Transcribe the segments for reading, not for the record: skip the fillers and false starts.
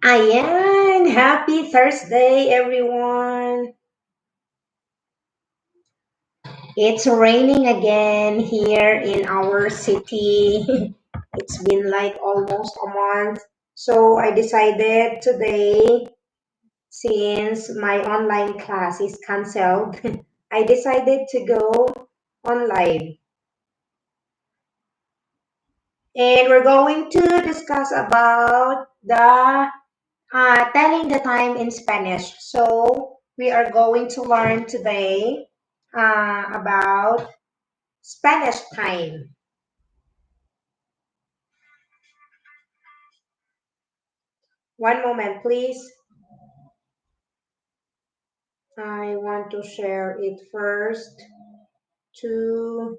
Ayan! Happy Thursday, everyone! It's raining again here in our city. It's been like almost a month. So I decided today, since my online class is canceled, I decided to go on live. And we're going to discuss about the telling the time in Spanish. So we are going to learn today about Spanish time. One moment, please. I want to share it first to.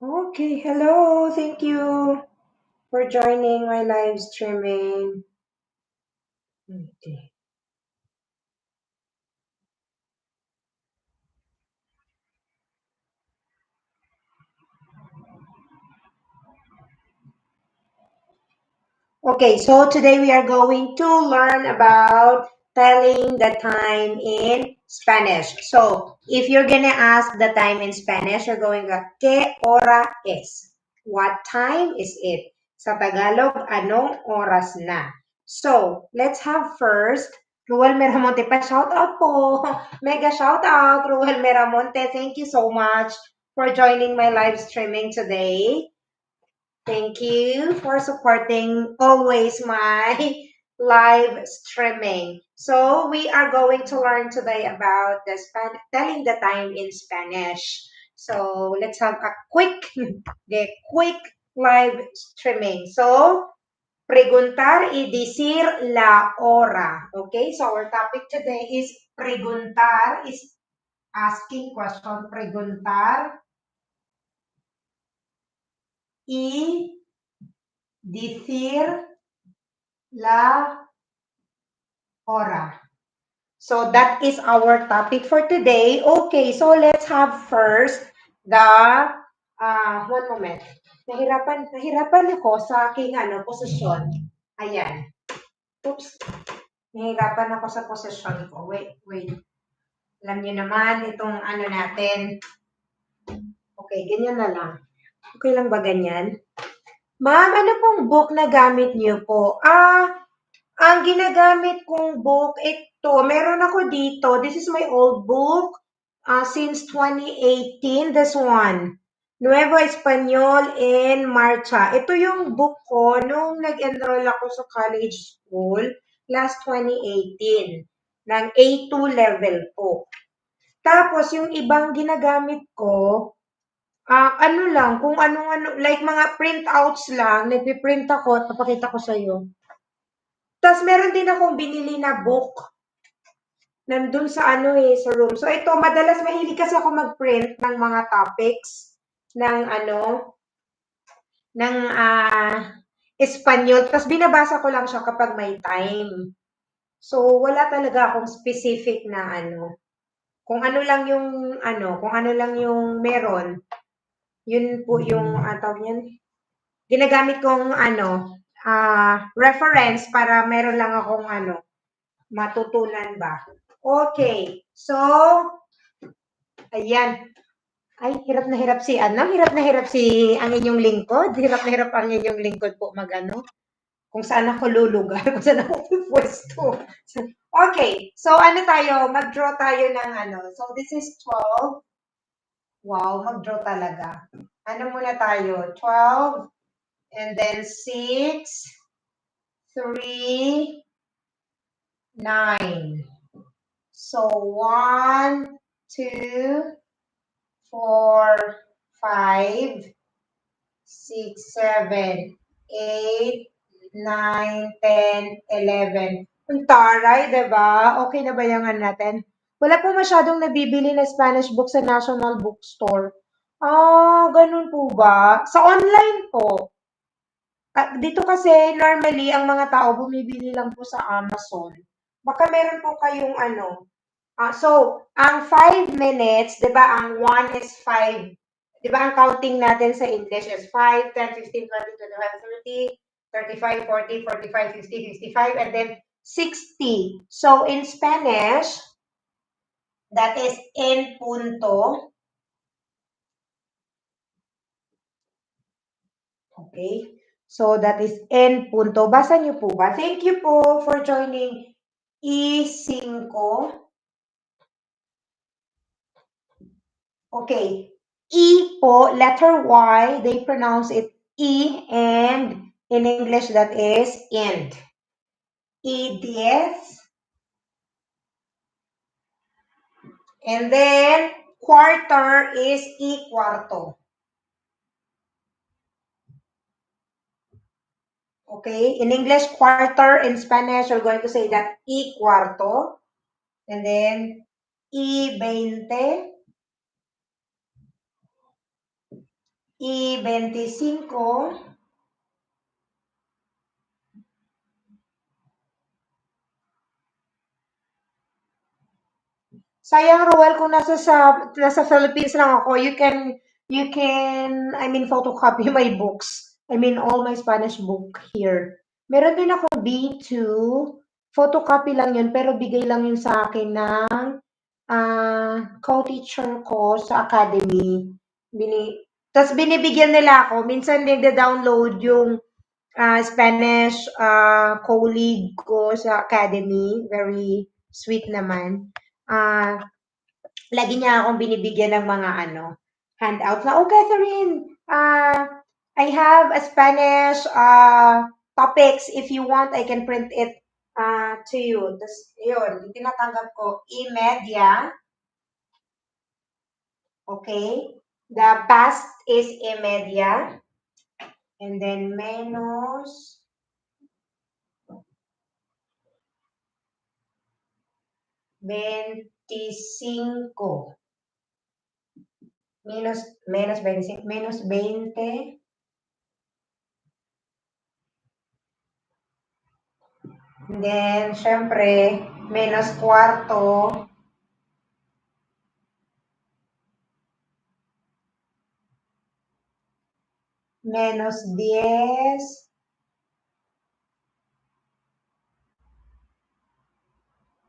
Okay, hello. Thank you for joining my live streaming. Okay. Okay, so today we are going to learn about telling the time in Spanish. So, if you're gonna ask the time in Spanish, you're going to, ¿Qué hora es? What time is it? Sa Tagalog, anong oras na? So, let's have first, Ruel Meramonte pa. Shout out po! Mega shout out, Ruel Meramonte. Thank you so much for joining my live streaming today. Thank you for supporting always my live streaming. So we are going to learn today about telling the time in Spanish. So let's have a quick live streaming. So preguntar y decir la hora. Okay, so our topic today is preguntar, is asking question, preguntar y decir la hora. So that is our topic for today. Okay, so let's have first the, one moment. Nahirapan ako sa aking posisyon. Ayan. Oops. Nahirapan ako sa posisyon ko. Wait. Alam niyo naman itong natin. Okay, ganyan na lang. Okay lang ba ganyan? Ma'am, ano pong book na gamit niyo po? Ang ginagamit kong book, ito, meron ako dito. This is my old book since 2018. This one. Nuevo Español in Marcha. Ito yung book ko nung nag-enroll ako sa college school last 2018 ng A2 level po. Tapos, yung ibang ginagamit ko, ano lang, kung ano-ano, like mga printouts lang, nagpiprint ako at papakita ko sa'yo. Tapos meron din akong binili na book. Nandun sa sa room. So ito, madalas mahilig kasi ako mag-print ng mga topics ng ng Espanyol. Tapos binabasa ko lang siya kapag may time. So wala talaga akong specific na kung ano lang yung kung ano lang yung meron. Yun po yung tawag yan. Ginagamit kong reference para meron lang akong matutunan ba. Okay. So, ayan. Ay, hirap na hirap si hirap na hirap ang inyong lingkod. Hirap na hirap ang inyong lingkod po kung saan ako lulugar, kung saan ako pupwesto. Okay. So, tayo? Mag-draw tayo ng So, this is 12. Wow, mag-draw talaga. Ano muna tayo? 12. And then 6, 3, 9. So 1, 2, 4, 5, 6, 7, 8, 9, 10, 11. Ang taray, diba? Okay na ba yung natin? Wala po masyadong nabibili na Spanish book sa National Bookstore. Ah, ganun po ba? Sa online po. Dito kasi normally ang mga tao bumibili lang po sa Amazon. Baka meron po kayong so ang 5 minutes, 'di ba? Ang 1 is 5. 'Di ba ang counting natin sa English is 5, 10, 15, 20, 25, 30, 35, 40, 45, 50, 55, and then 60. So in Spanish, that is en punto. Okay? So that is en punto. Basa niyo po ba? Thank you po for joining E5. Okay. E po, letter Y, they pronounce it E, and in English that is end. E10. And then quarter is E cuarto. Okay, in English, quarter, in Spanish, you're going to say that E cuarto. And then E20, E25, sayang, Roel, kung nasa Philippines lang ako, I mean, photocopy my books. I mean, all my Spanish book here. Meron din ako B2, photocopy lang yun, pero bigay lang yun sa akin ng co-teacher ko sa academy. Tapos binibigyan nila ako. Minsan nagda-download yung Spanish colleague ko sa academy. Very sweet naman. Ah, lagi niya akong binibigyan ng mga handouts na, oh, Catherine, I have a Spanish topics. If you want, I can print it to you. Tapos, yun, tinatanggap ko, e-media. Okay? The past is e-media. And then, menos 25. Menos 25, menos 20. And then, syempre, menos cuarto. Menos 10.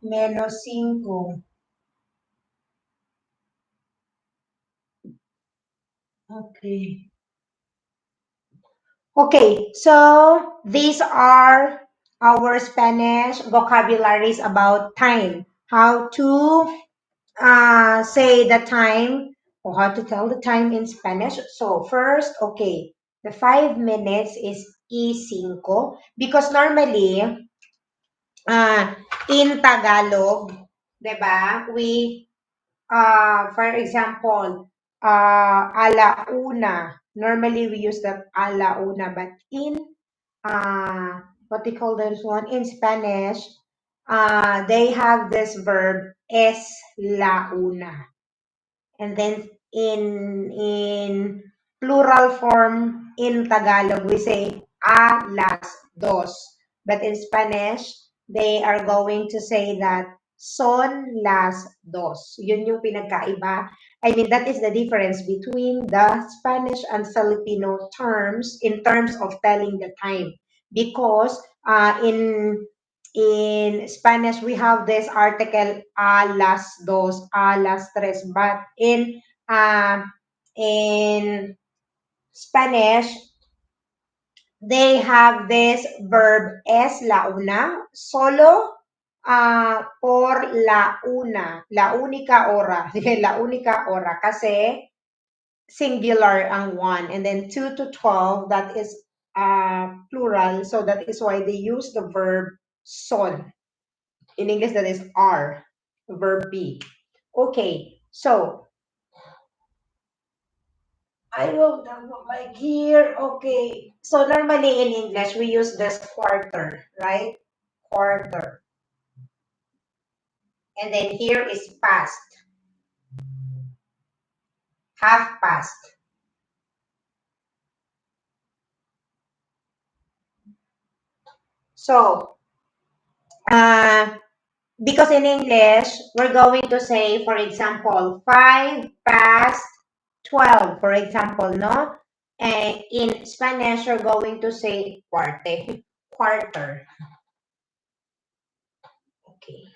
Menos 5. Okay. Okay, so these are our Spanish vocabularies about time. How to say the time, or how to tell the time in Spanish. So first, okay, the 5 minutes is E5 because normally in Tagalog, 'di ba? For example, alauna. Normally we use that alauna, but in what they call this one in Spanish, they have this verb es la una. And then in plural form in Tagalog, we say a las dos. But in Spanish, they are going to say that son las dos. Yun yung pinagkaiba. I mean, that is the difference between the Spanish and Filipino terms in terms of telling the time. Because in Spanish, we have this article a las dos, a las tres, but in Spanish, they have this verb es la una, solo por la una, la única hora, la única hora, kasi singular ang one, and then 2 to 12, that is plural, so that is why they use the verb son. In English, that is are, verb be. Okay, so I will download my gear. Okay. So normally in English, we use this quarter, right? Quarter. And then here is past, half past. So, because in English, we're going to say, for example, 5 past 12, for example, no? And in Spanish, you're going to say cuarte, quarter. Okay.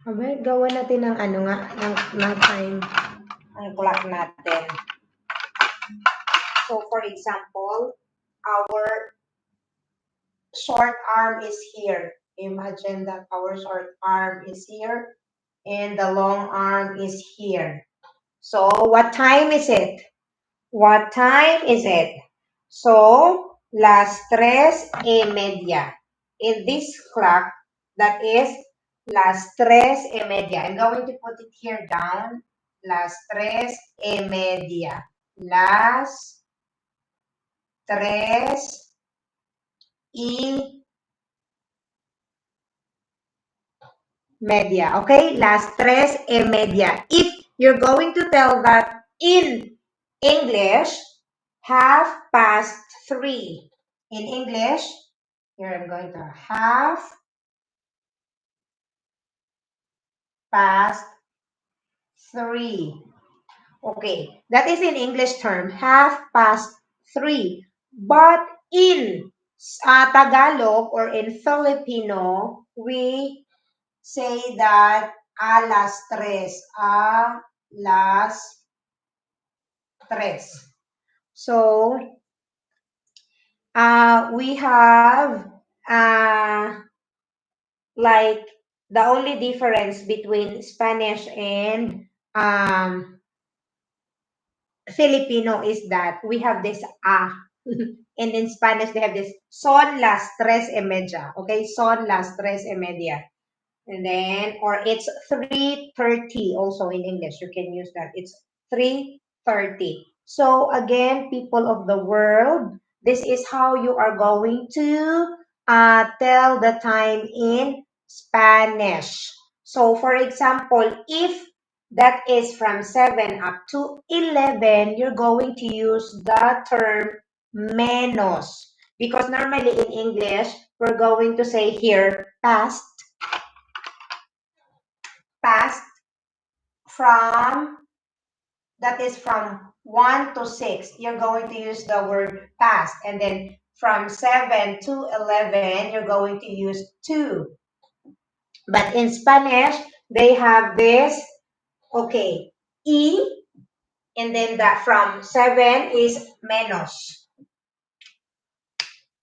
Abay, gawa natin ng ano nga, ng time, ang clock natin. So, for example, our short arm is here. Imagine that our short arm is here and the long arm is here. So, what time is it? What time is it? So, las 3:30. In this clock, that is las 3:30. I'm going to put it here down. Las 3:30. Las 3:30. Media. Okay? Las 3:30. If you're going to tell that in English, 3:30. In English, here I'm going to 3:30. Okay, that is in English term, 3:30. But in Tagalog or in Filipino, we say that alas tres. Alas tres. So, we have like the only difference between Spanish and Filipino is that we have this and in Spanish they have this son las 3:30. Okay, son las 3:30. And then, or it's 3:30 also in English. You can use that. It's 3:30. So again, people of the world, this is how you are going to tell the time in Spanish. So for example, if that is from 7 up to 11, you're going to use the term menos. Because normally in English, we're going to say here past from, that is from 1 to 6, you're going to use the word past. And then from 7 to 11, you're going to use to. But in Spanish, they have this, okay, y, and then that from 7 is menos.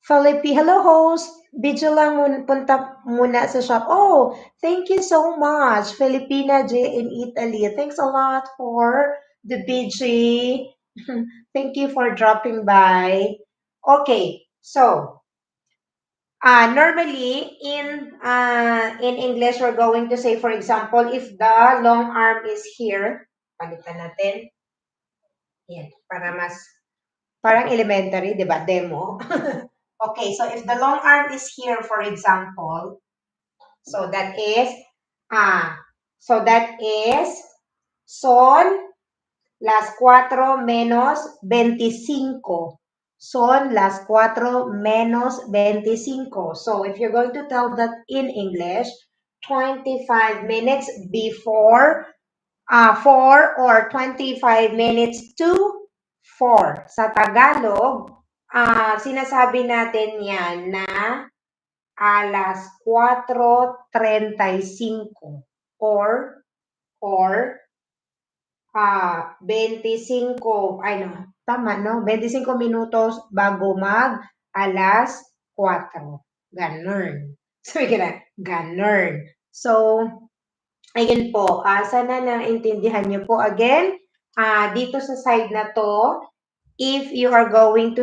Philippi, hello host. Video lang punta muna sa shop. Oh, thank you so much. Filipina J in Italy. Thanks a lot for the BG. Thank you for dropping by. Okay, so normally in English we're going to say, for example, if the long arm is here, palitan natin. Yan, para mas parang elementary, 'di ba? Demo. Okay, so if the long arm is here, for example, so that is son las 4 menos 25. Son las 4 menos 25. So if you're going to tell that in English, 25 minutes before 4 or 25 minutes to 4. Sa Tagalog, sinasabi natin yan na alas 4:35 or 25, ay no, tama no, 25 minutos bago mag alas 4. Ganun. Sabi ka na, ganun. So, ayun po, sana naintindihan niyo po again. Dito sa side na to, if you are going to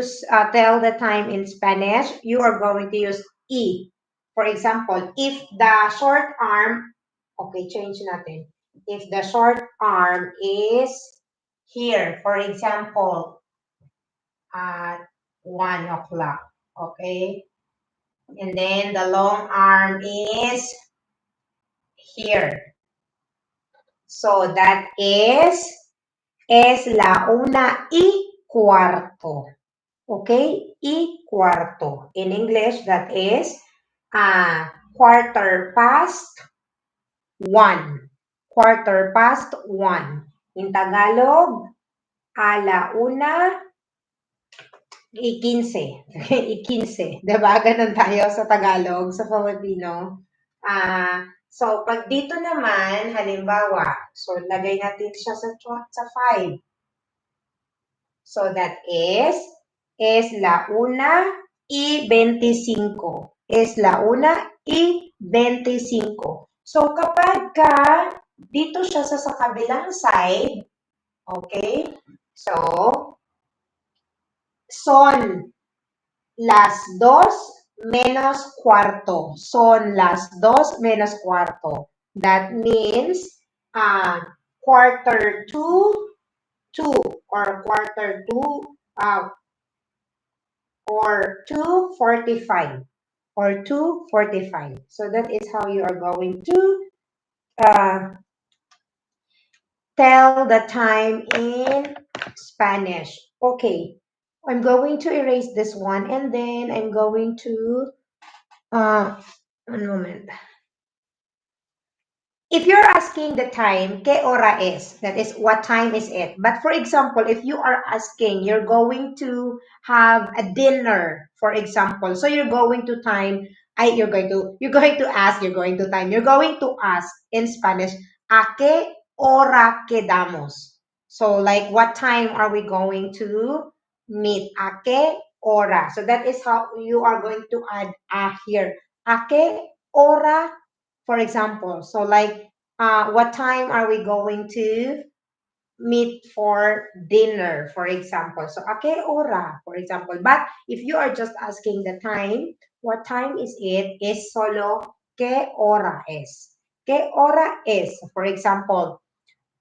tell the time in Spanish, you are going to use E. For example, if the short arm, okay, change natin. If the short arm is here, for example, 1 o'clock. Okay? And then the long arm is here. So that is la 1:15. Okay? Y cuarto. In English, that is quarter past 1. Quarter past 1. In Tagalog, ala una I-15. I-15. Diba? Ganun tayo sa Tagalog, sa Filipino. So, pag dito naman, halimbawa, so lagay natin siya sa 5. So, that is la 1:25. Es la 1:25. So, kapag ka dito siya sa kabilang side, okay? So, son las 2:15. Son las 2:15. That means quarter to 2 or quarter to or 2:45 or 2:45. So that is how you are going to tell the time in Spanish. Okay, I'm going to erase this one and then I'm going to one moment. If you're asking the time, ¿qué hora es? That is, what time is it? But for example, if you are asking, you're going to have a dinner, for example. So you're going to ask in Spanish, ¿a qué hora quedamos? So like, what time are we going to meet? ¿A qué hora? So that is how you are going to add here. ¿A qué hora? For example, so like, what time are we going to meet for dinner, for example? So, a qué hora, for example. But if you are just asking the time, what time is it? Is solo qué hora es. ¿Qué hora es? For example,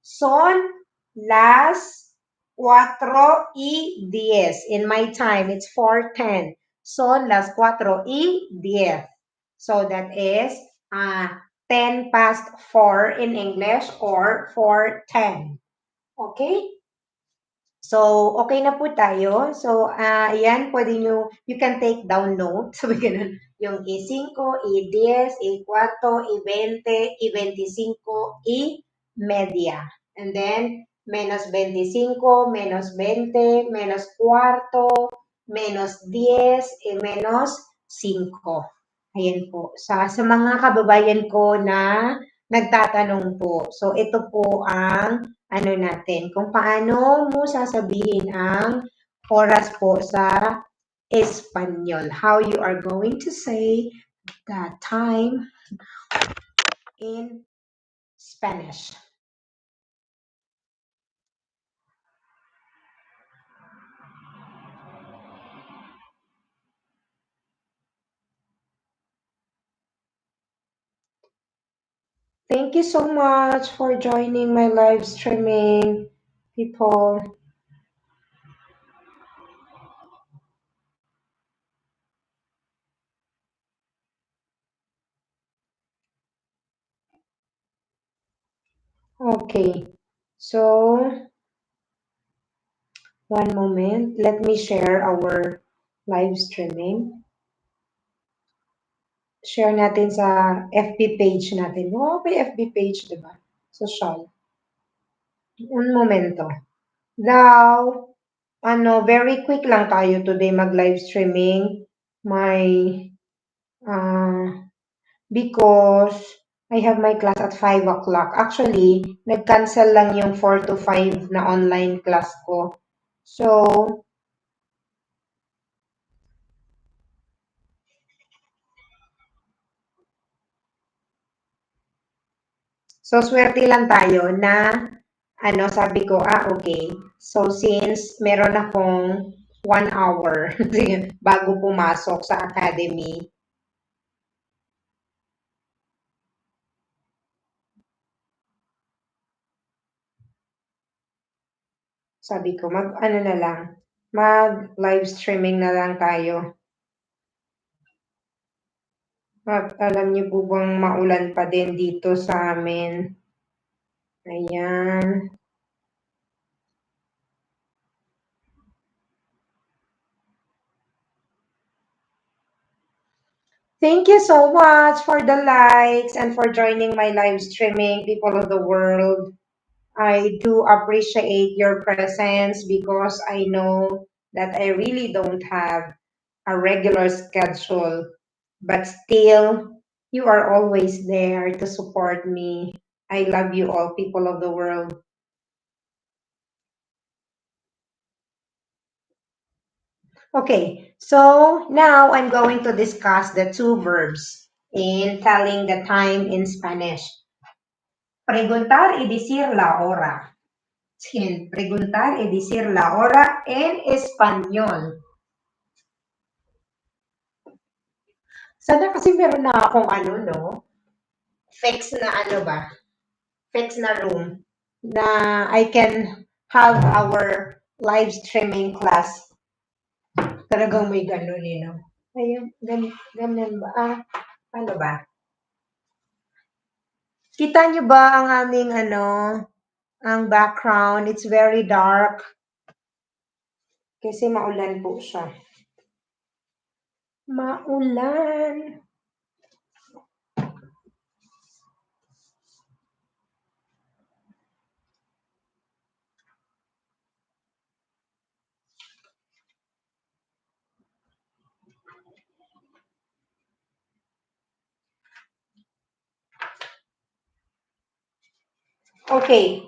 son las 4:10. In my time, it's 4:10. Son las 4:10. So that is 10 past 4 in English or 4:10. Okay? So, okay na po tayo. So, ayan, you can take down notes. Sabi ganun, yung I-5, I-10, I-4, I-20, I-25, I-media. And then, -25, -20, -4, -10, -5. Ayan po. Sa mga kababayan ko na nagtatanong po. So, ito po ang ano natin, kung paano mo sasabihin ang oras po sa Espanyol. How you are going to say the time in Spanish. Thank you so much for joining my live streaming, people. Okay, so one moment. Let me share our live streaming. Share natin sa FB page natin. Oh, may FB page, di ba? Social. Un momento. Now, very quick lang tayo today mag-live streaming. Because I have my class at 5 o'clock. Actually, nag-cancel lang yung 4 to 5 na online class ko. So, swerte lang tayo na, sabi ko, okay. So, since meron akong 1 hour bago pumasok sa academy, sabi ko, na lang, Mag-live streaming na lang tayo. At alam niyo po bang maulan pa din dito sa amin? Ayan. Thank you so much for the likes and for joining my live streaming, people of the world. I do appreciate your presence because I know that I really don't have a regular schedule, but still, you are always there to support me. I love you all, people of the world. Okay, so now I'm going to discuss the two verbs in telling the time in Spanish. Preguntar y decir la hora. Sin preguntar y decir la hora en español. Sana kasi meron na akong ano, no? Fix na ano ba? Fix na room na I can have our live streaming class. Talagang may ganun, no? Ayun, ganun ba? Ano ba? Kita niyo ba ang aming ano, ang background? It's very dark kasi maulan po siya. Maulan. Okay,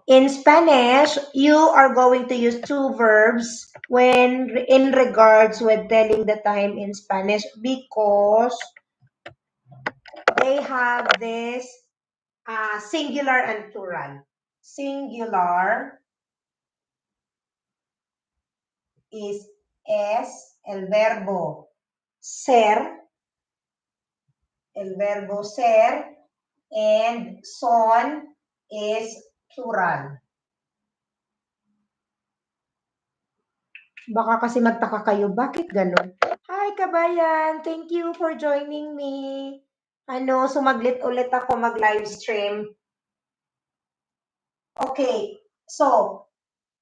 in Spanish, you are going to use two verbs when in regards with telling the time in Spanish because they have this singular and plural. Singular is es ser, el verbo ser, and son is plural. Baka kasi magtaka kayo, bakit ganun? Hi, kabayan! Thank you for joining me. Sumaglit ulit ako mag-live stream. Okay, so,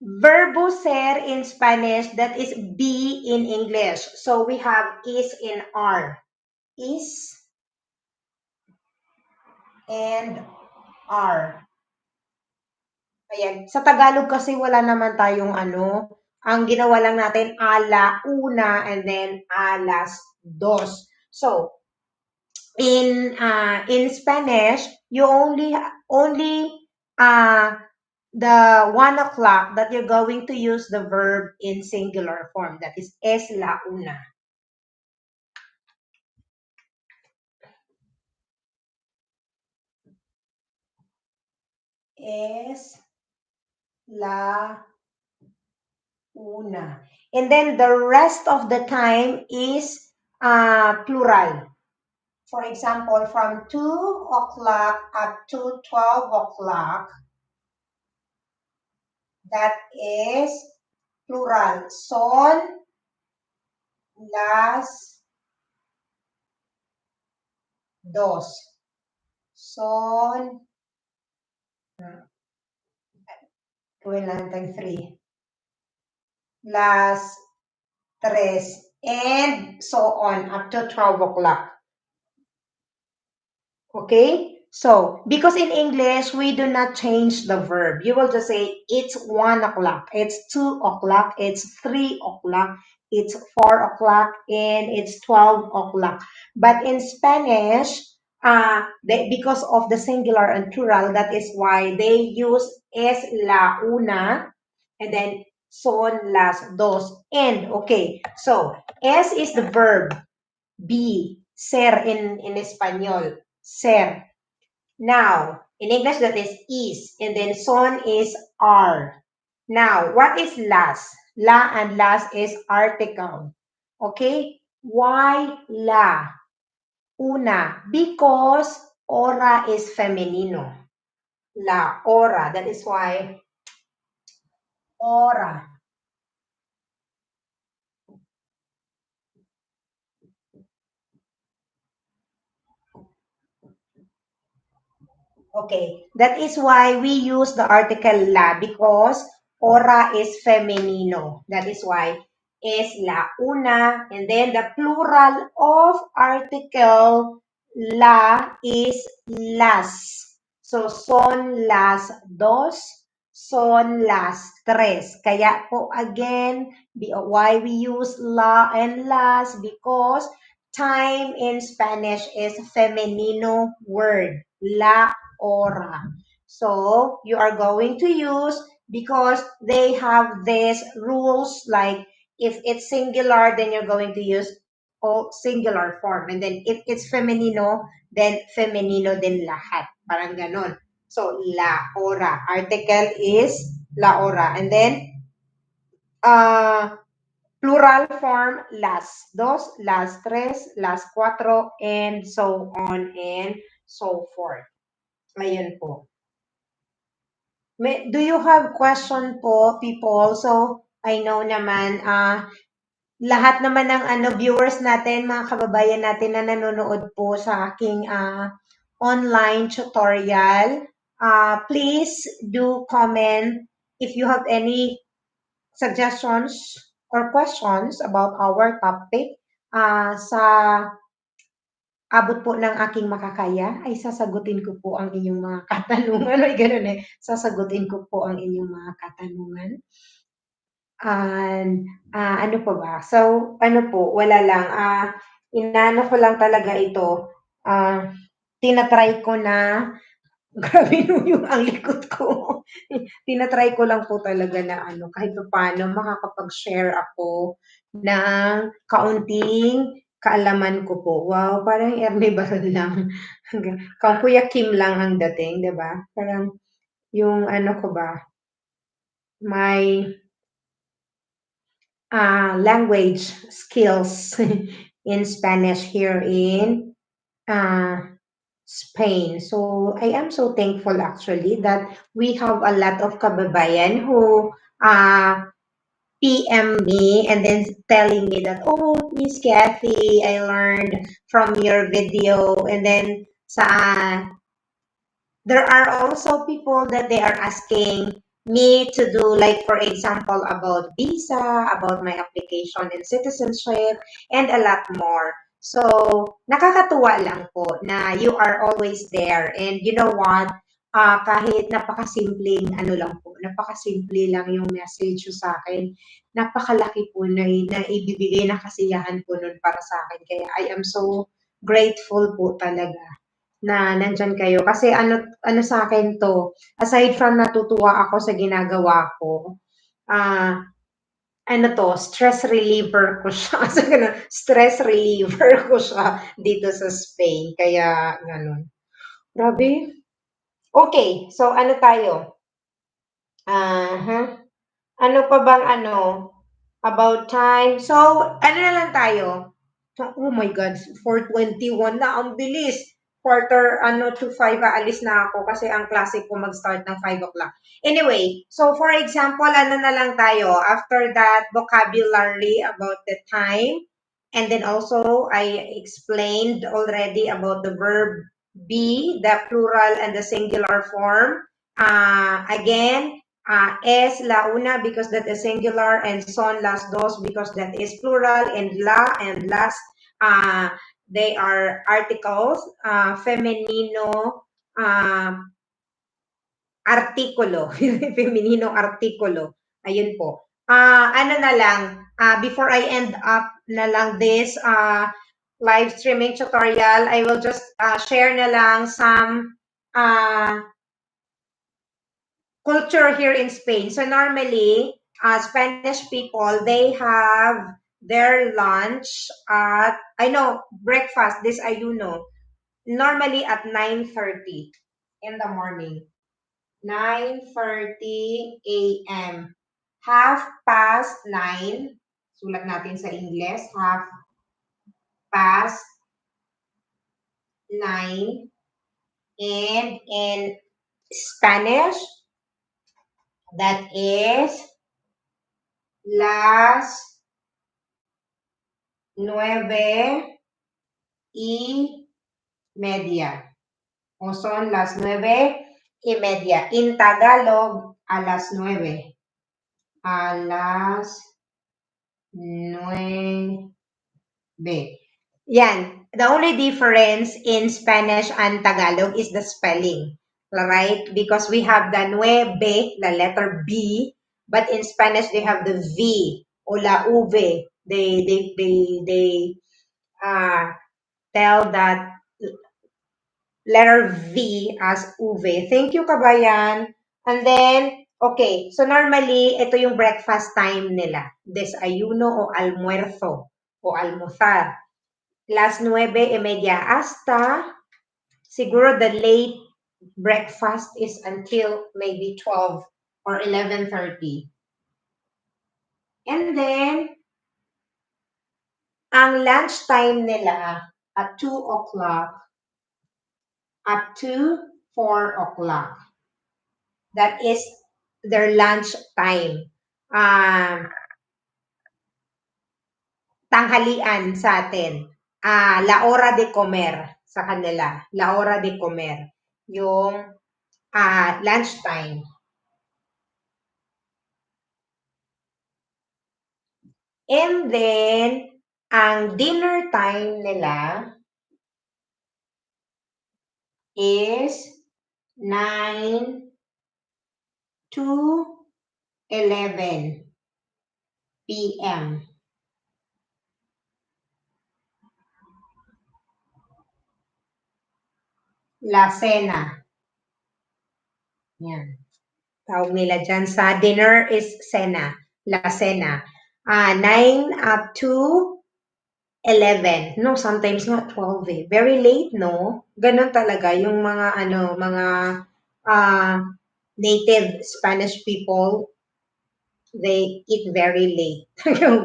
verbo ser in Spanish, that is be in English. So, we have is in R. Is and R. Ayan. Sa Tagalog kasi wala naman tayong ano. Ang ginawa lang natin, ala una and then alas dos. So, in Spanish, you only the 1 o'clock that you're going to use the verb in singular form. That is es la una. Es la una. And then the rest of the time is plural. For example, from 2 o'clock up to 12 o'clock, that is plural. Son las dos. Son, gawin lang tayong 3. Las tres. And so on up to 12 o'clock. Okay? So, because in English, we do not change the verb. You will just say, it's 1 o'clock, it's 2 o'clock, it's 3 o'clock, it's 4 o'clock, and it's 12 o'clock. But in Spanish, because of the singular and plural, that is why they use es la una, and then son las dos. And, okay, so, es is the verb, be, ser in Espanol, ser. Now, in English, that is, and then son is are. Now, what is las? La and las is article. Okay? Why la? Una, because hora is femenino. La hora. That is why hora. Okay, that is why we use the article la because hora is femenino. That is why is la una, and then the plural of article la is las. So son las dos, son las tres. Kaya po again, why we use la and las because time in Spanish is femenino word. La hora. So you are going to use because they have these rules like if it's singular, then you're going to use all singular form. And then if it's femenino, then femenino din lahat. Parang ganon. So, la hora. Article is la hora. And then, plural form, las dos, las tres, las cuatro, and so on and so forth. Ayun po. Do you have question po, people? So, I know naman, lahat naman ng viewers natin, mga kababayan natin na nanonood po sa aking online tutorial, please do comment if you have any suggestions or questions about our topic. Sa abot po ng aking makakaya, ay sasagutin ko po ang inyong mga katanungan. Ay, ganun eh. Sasagutin ko po ang inyong mga katanungan. And ano pa ba? So, ano po, wala lang. Inaano ko lang talaga ito. Tinatry ko na grabe no yung ang likod ko. Tinatry ko lang po talaga na kahit paano makakapag-share ako ng kaunting kaalaman ko po. Wow, parang Erne Baron lang. Kang Kuya Kim lang ang dating, 'di ba? Parang yung ko ba, my language skills in Spanish here in uh, Spain. So I am so thankful actually that we have a lot of kababayan who PM me and then telling me that, oh, Miss Kathy, I learned from your video. And then there are also people that they are asking me to do, like, for example, about visa, about my application and citizenship, and a lot more. So, nakakatuwa lang po na you are always there. And you know what? Kahit napakasimpleng lang po, napakasimple lang yung message nyo sa akin, napakalaki po na ibibigay na kasiyahan po nun para sa akin. Kaya I am so grateful po talaga na nandyan kayo. Kasi ano sa akin to, aside from natutuwa ako sa ginagawa ko, ano to, stress reliever ko siya. Kasi ganun, stress reliever ko siya dito sa Spain. Kaya, ganun. Grabe. Okay, so ano tayo? Ano pa bang about time? So, ano na lang tayo? Oh my God, 4:21 na, ang bilis. Quarter, to 5, aalis na ako kasi ang klase ko mag-start ng 5 o'clock. Anyway, so for example, ano na lang tayo? After that, vocabulary about the time. And then also, I explained already about the verb be, the plural and the singular form. Again, es la una because that is singular, and son las dos because that is plural, and la and las they are articles, femenino artikulo, femenino artikulo. Ayun po. Ano na lang, before I end up na lang this live streaming tutorial, I will just share na lang some culture here in Spain. So normally, Spanish people, they have their lunch at, I know, breakfast, this I do know, normally at 9:30 in the morning. 9:30 a.m. Half past 9, sulat natin sa English, half past 9, and Spanish, that is las 9:30. O son las 9:30. In Tagalog, a las 9. A las 9. Yan. The only difference in Spanish and Tagalog is the spelling, right? Because we have the nueve, the letter B, but in Spanish they have the V o la V. They tell that letter V as uve. Thank you, kabayan. And then, okay, so normally, ito yung breakfast time nila. Desayuno o almuerzo o almorzar. Las 9:30 hasta siguro the late breakfast is until maybe 12 or 11:30. And then, ang lunch time nila at 2 o'clock up to 4 o'clock. That is their lunch time. Tanghalian sa atin. La hora de comer sa kanila. La hora de comer. Yung lunch time. And then, ang dinner time nila is 9 to 11 p.m. La cena. Yan. Tawag nila dyan sa dinner is cena. La cena. 9 up to 11. No, sometimes nga 12 eh. Very late, no? Ganun talaga yung mga native Spanish people, they eat very late.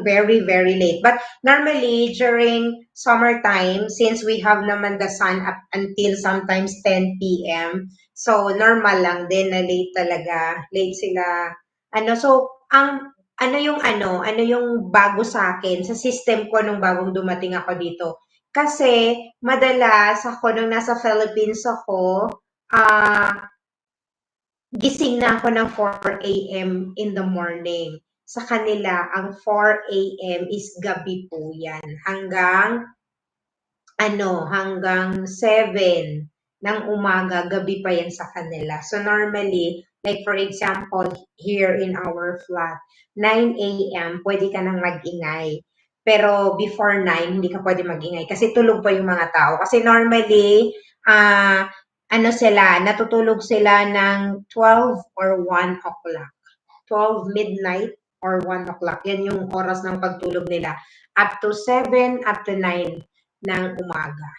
Very, very late. But normally, during summertime, since we have naman the sun up until sometimes 10 p.m., so normal lang din na late talaga. Late sila. Ano yung bago sa akin, sa system ko nung bagong dumating ako dito. Kasi, madalas ako nung nasa Philippines ako, gising na ako ng 4 a.m. in the morning. Sa kanila, ang 4 a.m. is gabi po yan. Hanggang 7 ng umaga, gabi pa yan sa kanila. So normally, like for example, here in our flat, 9 a.m. pwede ka nang mag-ingay. Pero before 9, hindi ka pwede mag-ingay kasi tulog pa yung mga tao. Kasi normally, natutulog sila ng 12 or 1 o'clock. 12 midnight or 1 o'clock. Yan yung oras ng pagtulog nila. Up to 7, up to 9 ng umaga.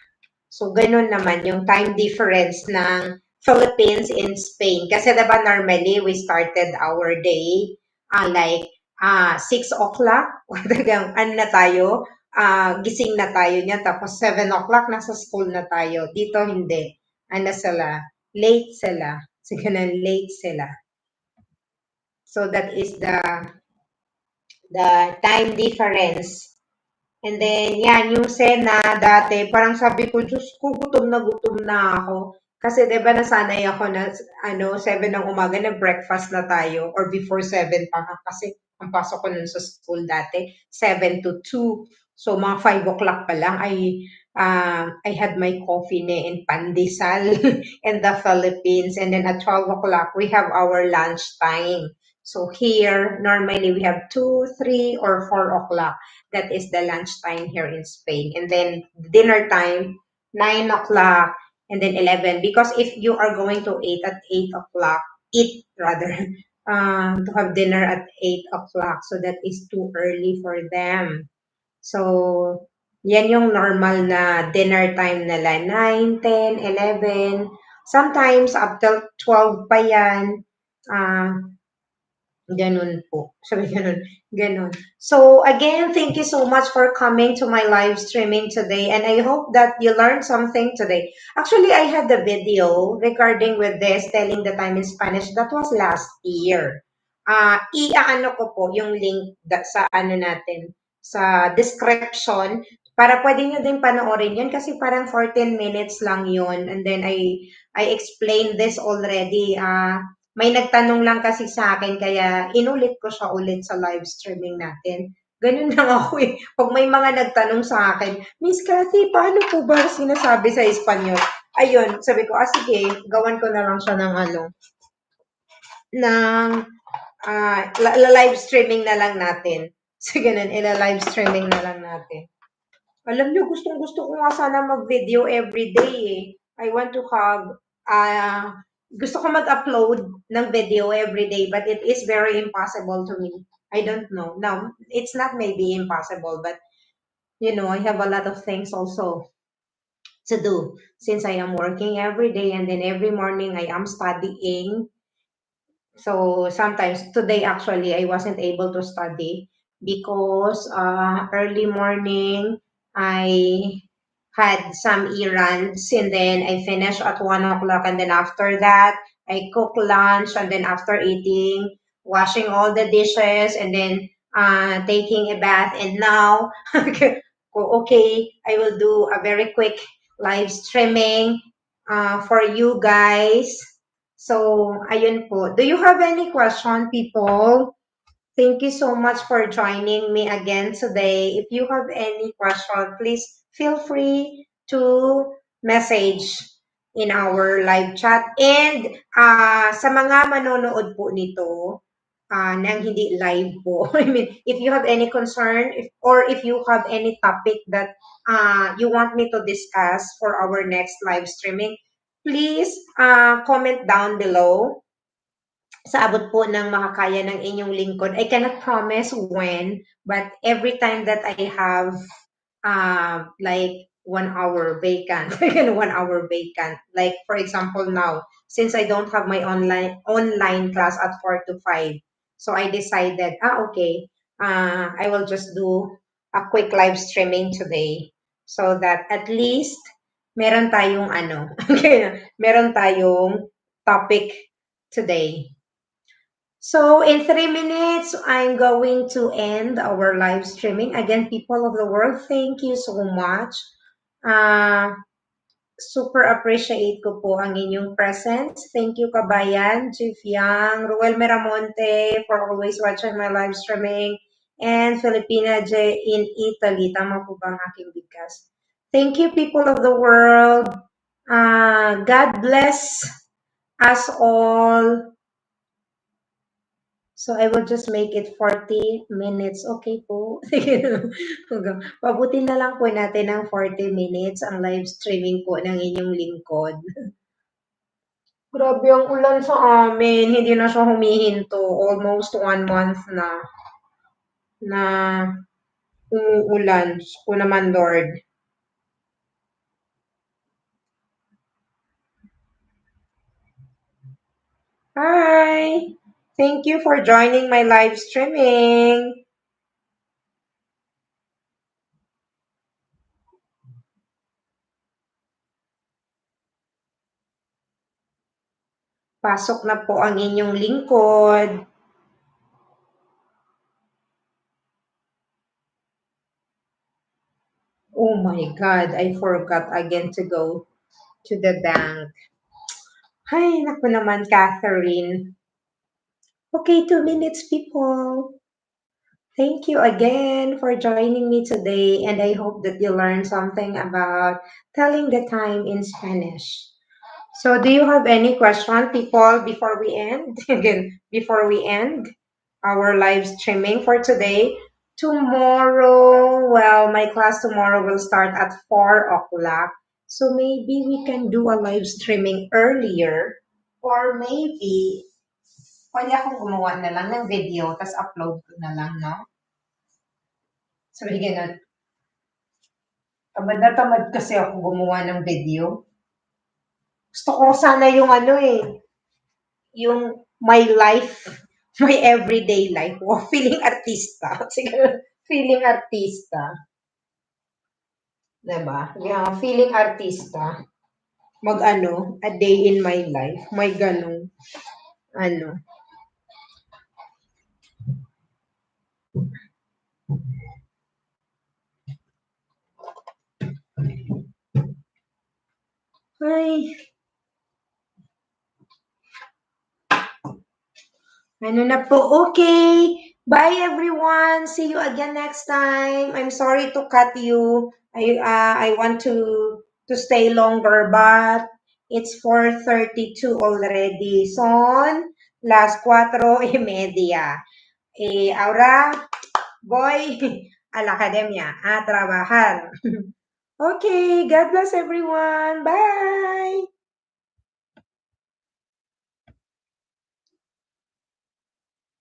So, ganun naman yung time difference ng Philippines in Spain. Kasi diba normally, we started our day like 6 o'clock. Na tayo, gising na tayo niya. Tapos 7 o'clock, nasa school na tayo. Dito hindi. Late sila. Sige na, late sila. So, that is the time difference. And then, yan, yung Sena, dati, parang sabi ko, Diyos ko, gutom na ako. Kasi, di ba, nasanay ako na, 7 ng umaga, breakfast na tayo, or before 7 pa nga, kasi ang pasok ko nun sa school dati, 7 to 2. So, mga 5 o'clock pa lang, I had my coffee and pandesal in the Philippines. And then, at 12 o'clock, we have our lunch time. So, here, normally, we have 2, 3, or 4 o'clock. That is the lunch time here in Spain. And then dinner time, 9 o'clock, and then 11. Because if you are going to eat at 8 o'clock, to have dinner at 8 o'clock. So that is too early for them. So, yan yung normal na dinner time nila. 9, 10, 11. Sometimes up till 12 pa yan. Ganun po. Sabi ganun. Ganun. So again, thank you so much for coming to my live streaming today. And I hope that you learned something today. Actually, I had the video regarding with this, telling the time in Spanish. That was last year. Iaano ko po yung link sa ano natin, sa description para pwede nyo din panoorin yun kasi parang 14 minutes lang yun. And then I explained this already. May nagtanong lang kasi sa akin kaya inulit ko siya ulit sa live streaming natin. Ganun lang ako eh. Pag may mga nagtanong sa akin, Miss Cathy, paano po ba sinasabi sa Espanyol? Ayun, sabi ko, sige, gawan ko na lang siya ng ano, ng live streaming na lang natin. So, ganun, ila-live streaming na lang natin. Alam niyo, gustong-gusto ko nga sana mag-video everyday eh. I want to have, ah, gusto ko mag-upload ng video everyday, but it is very impossible to me. I don't know. Now, it's not maybe impossible, but I have a lot of things also to do since I am working every day and then every morning I am studying. So sometimes today actually I wasn't able to study because early morning I had some errands and then I finished at 1 o'clock and then after that I cook lunch and then after eating washing all the dishes and then taking a bath and now okay I will do a very quick live streaming for you guys. So, ayun po. Do you have any question, people? Thank you so much for joining me again today. If you have any question, please feel free to message in our live chat. And sa mga manonood po nito, nang hindi live po. I mean, if you have any concern or if you have any topic that you want me to discuss for our next live streaming, please comment down below sa abot po ng makakaya ng inyong lingkod. I cannot promise when, but every time that I have like 1 hour vacant, 1 hour vacant. Like for example now, since I don't have my online class at 4 to 5, so I decided, okay, I will just do a quick live streaming today so that at least meron tayong meron tayong topic today. So in 3 minutes, I'm going to end our live streaming. Again, people of the world, thank you so much. Uh, super appreciate ko po ang inyong presence. Thank you, Kabayan, Chief Yang, Ruel Miramonte, for always watching my live streaming, and Filipina J in Italy. Tama po ba ang aking bigkas? Thank you, people of the world. God bless us all. So, I will just make it 40 minutes. Okay po. Pabutin na lang po natin ng 40 minutes ang live streaming po ng inyong lingkod. Grabe ang ulan sa amin. Hindi na siya humihinto. Almost 1 month na umuulan. Diyos ko naman, Lord. Hi! Thank you for joining my live streaming. Pasok na po ang inyong lingkod. Oh my God, I forgot again to go to the bank. Ay, naku naman, Catherine. Okay, 2 minutes, people. Thank you again for joining me today, and I hope that you learned something about telling the time in Spanish. So, do you have any question, people, before we end? Again, before we end our live streaming for today? Tomorrow, well, my class tomorrow will start at 4 o'clock. So, maybe we can do a live streaming earlier, or maybe pwede akong gumawa na lang ng video, tapos upload ko na lang, no? Sabi ganun. Tamad na tamad kasi ako gumawa ng video. Gusto ko sana yung yung my life my everyday life. Wow, feeling artista. Siguro, feeling artista. Diba? Yeah, feeling artista. Mag-ano, a day in my life. May ganong, ano. Ay, ano na po. Okay. Bye, everyone. See you again next time. I'm sorry to cut you. I want to stay longer, but it's 4:32 already. Son, las 4:30. Ahora voy a la academia a trabajar. Okay, God bless everyone. Bye.